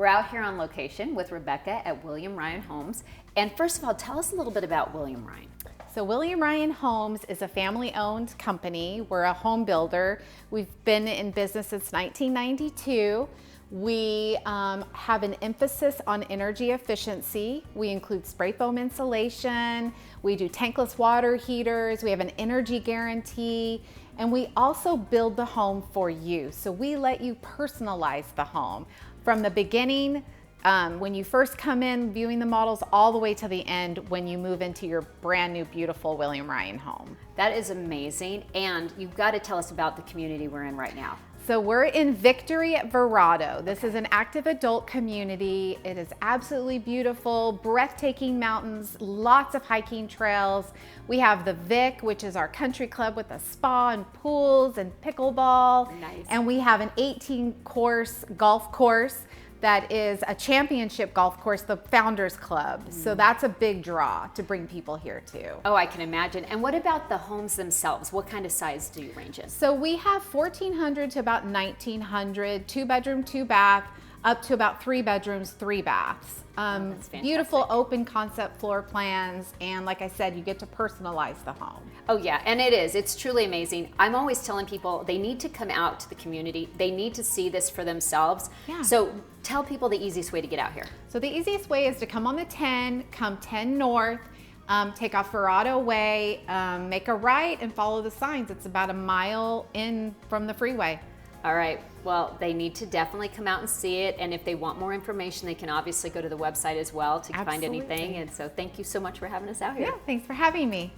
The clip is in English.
We're out here on location with Rebecca at William Ryan Homes. And first of all, tell us a little bit about William Ryan. So William Ryan Homes is a family-owned company. We're a home builder. We've been in business since 1992. We have an emphasis on energy efficiency. We include spray foam insulation. We do tankless water heaters. We have an energy guarantee. And we also build the home for you. So we let you personalize the home from the beginning, when you first come in viewing the models, all the way to the end when you move into your brand new beautiful William Ryan home. That is amazing. And you've got to tell us about the community we're in right now. So we're in Victory at Verrado. This is an active adult community. It is absolutely beautiful, breathtaking mountains, lots of hiking trails. We have the Vic, which is our country club with a spa and pools and pickleball. Nice. And we have an 18-course golf course that is a championship golf course, the Founders Club. So that's a big draw to bring people here too. Oh, I can imagine. And what about the homes themselves? What kind of size do you range in? So we have 1,400 to about 1,900, 2-bedroom, 2-bath, up to about 3 bedrooms, 3 baths. That's fantastic. Beautiful open concept floor plans, and like I said, you get to personalize the home. Oh yeah, and it is. It's truly amazing. I'm always telling people they need to come out to the community. They need to see this for themselves. Yeah. So tell people the easiest way to get out here. So the easiest way is to come on the 10, come 10 north, take off Verrado Way, make a right and follow the signs. It's about a mile in from the freeway. All right, well, they need to definitely come out and see it. And if they want more information, they can obviously go to the website as well to find anything. And so thank you so much for having us out here. Yeah, thanks for having me.